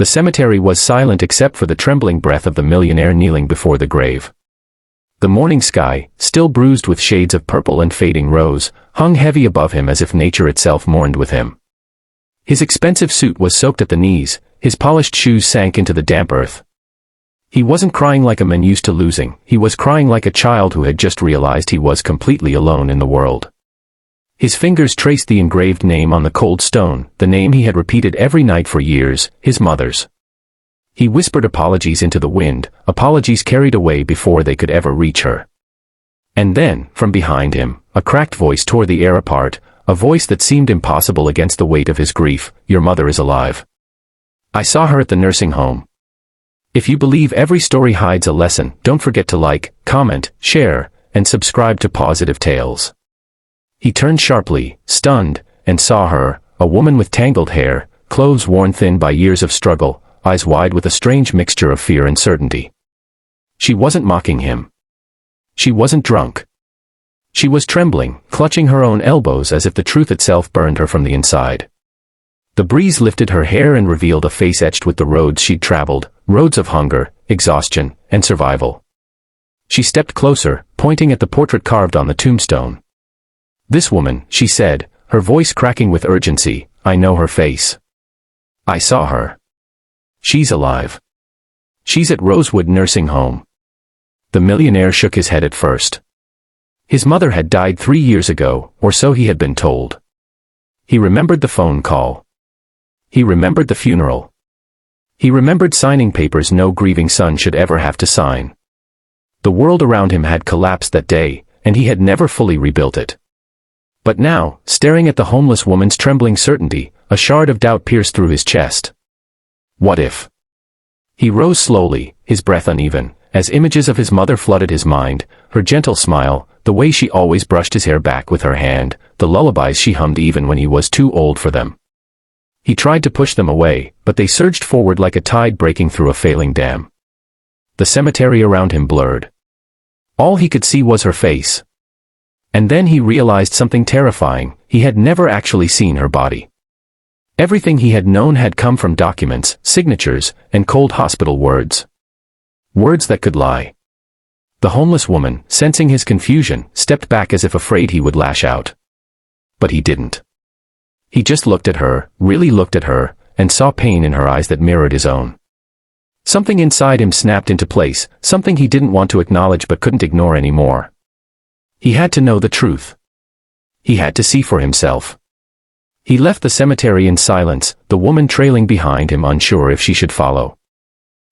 The cemetery was silent except for the trembling breath of the millionaire kneeling before the grave. The morning sky, still bruised with shades of purple and fading rose, hung heavy above him as if nature itself mourned with him. His expensive suit was soaked at the knees, his polished shoes sank into the damp earth. He wasn't crying like a man used to losing, he was crying like a child who had just realized he was completely alone in the world. His fingers traced the engraved name on the cold stone, the name he had repeated every night for years, his mother's. He whispered apologies into the wind, apologies carried away before they could ever reach her. And then, from behind him, a cracked voice tore the air apart, a voice that seemed impossible against the weight of his grief. Your mother is alive. I saw her at the nursing home. If you believe every story hides a lesson, don't forget to like, comment, share, and subscribe to Pawsitive Tales. He turned sharply, stunned, and saw her, a woman with tangled hair, clothes worn thin by years of struggle, eyes wide with a strange mixture of fear and certainty. She wasn't mocking him. She wasn't drunk. She was trembling, clutching her own elbows as if the truth itself burned her from the inside. The breeze lifted her hair and revealed a face etched with the roads she'd traveled, roads of hunger, exhaustion, and survival. She stepped closer, pointing at the portrait carved on the tombstone. This woman, she said, her voice cracking with urgency, I know her face. I saw her. She's alive. She's at Rosewood Nursing Home. The millionaire shook his head at first. His mother had died 3 years ago, or so he had been told. He remembered the phone call. He remembered the funeral. He remembered signing papers no grieving son should ever have to sign. The world around him had collapsed that day, and he had never fully rebuilt it. But now, staring at the homeless woman's trembling certainty, a shard of doubt pierced through his chest. What if? He rose slowly, his breath uneven, as images of his mother flooded his mind, her gentle smile, the way she always brushed his hair back with her hand, the lullabies she hummed even when he was too old for them. He tried to push them away, but they surged forward like a tide breaking through a failing dam. The cemetery around him blurred. All he could see was her face. And then he realized something terrifying, he had never actually seen her body. Everything he had known had come from documents, signatures, and cold hospital words. Words that could lie. The homeless woman, sensing his confusion, stepped back as if afraid he would lash out. But he didn't. He just looked at her, really looked at her, and saw pain in her eyes that mirrored his own. Something inside him snapped into place, something he didn't want to acknowledge but couldn't ignore anymore. He had to know the truth. He had to see for himself. He left the cemetery in silence, the woman trailing behind him unsure if she should follow.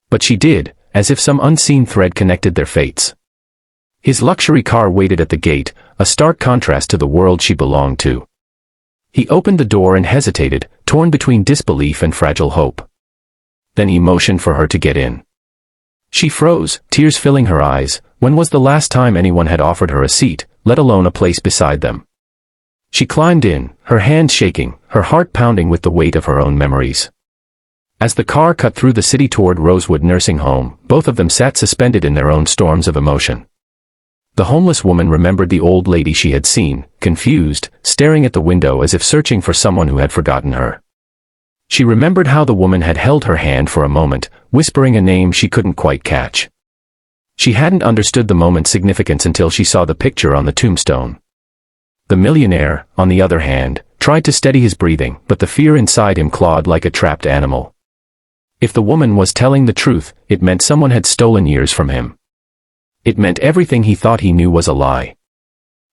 But she did, as if some unseen thread connected their fates. His luxury car waited at the gate, a stark contrast to the world she belonged to. He opened the door and hesitated, torn between disbelief and fragile hope. Then he motioned for her to get in. She froze, tears filling her eyes. When was the last time anyone had offered her a seat, let alone a place beside them? She climbed in, her hands shaking, her heart pounding with the weight of her own memories. As the car cut through the city toward Rosewood Nursing Home, both of them sat suspended in their own storms of emotion. The homeless woman remembered the old lady she had seen, confused, staring at the window as if searching for someone who had forgotten her. She remembered how the woman had held her hand for a moment, whispering a name she couldn't quite catch. She hadn't understood the moment's significance until she saw the picture on the tombstone. The millionaire, on the other hand, tried to steady his breathing, but the fear inside him clawed like a trapped animal. If the woman was telling the truth, it meant someone had stolen years from him. It meant everything he thought he knew was a lie.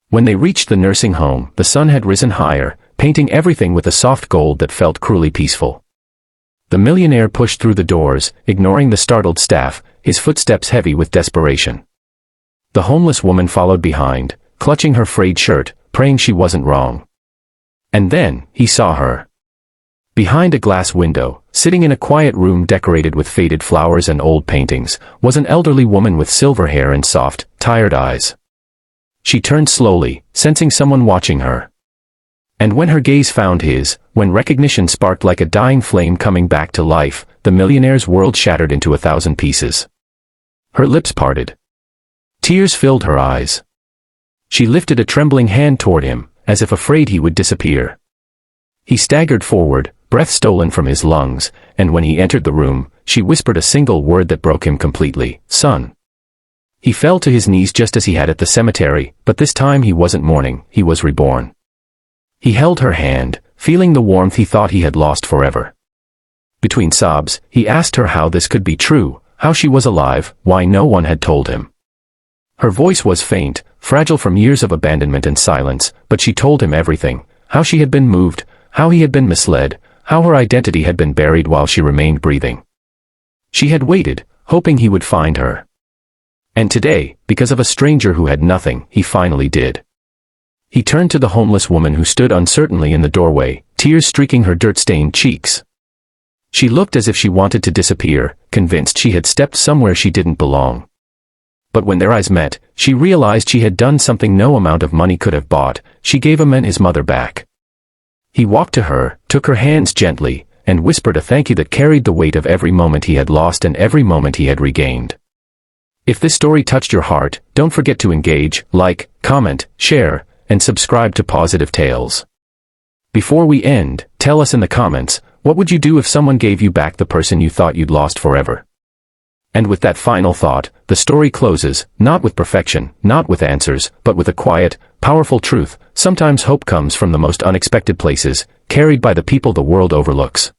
When they reached the nursing home, the sun had risen higher, painting everything with a soft gold that felt cruelly peaceful. The millionaire pushed through the doors, ignoring the startled staff, his footsteps heavy with desperation. The homeless woman followed behind, clutching her frayed shirt, praying she wasn't wrong. And then, he saw her. Behind a glass window, sitting in a quiet room decorated with faded flowers and old paintings, was an elderly woman with silver hair and soft, tired eyes. She turned slowly, sensing someone watching her. And when her gaze found his, when recognition sparked like a dying flame coming back to life, the millionaire's world shattered into 1,000 pieces. Her lips parted. Tears filled her eyes. She lifted a trembling hand toward him, as if afraid he would disappear. He staggered forward, breath stolen from his lungs, and when he entered the room, she whispered a single word that broke him completely: son. He fell to his knees just as he had at the cemetery, but this time he wasn't mourning, he was reborn. He held her hand, feeling the warmth he thought he had lost forever. Between sobs, he asked her how this could be true, how she was alive, why no one had told him. Her voice was faint, fragile from years of abandonment and silence, but she told him everything: how she had been moved, how he had been misled, how her identity had been buried while she remained breathing. She had waited, hoping he would find her. And today, because of a stranger who had nothing, he finally did. He turned to the homeless woman who stood uncertainly in the doorway, tears streaking her dirt-stained cheeks. She looked as if she wanted to disappear, convinced she had stepped somewhere she didn't belong. But when their eyes met, she realized she had done something no amount of money could have bought. She gave him and his mother back. He walked to her, took her hands gently, and whispered a thank you that carried the weight of every moment he had lost and every moment he had regained. If this story touched your heart, don't forget to engage, like, comment, share, and subscribe to Pawsitive Tales. Before we end, tell us in the comments, what would you do if someone gave you back the person you thought you'd lost forever? And with that final thought, the story closes, not with perfection, not with answers, but with a quiet, powerful truth. Sometimes hope comes from the most unexpected places, carried by the people the world overlooks.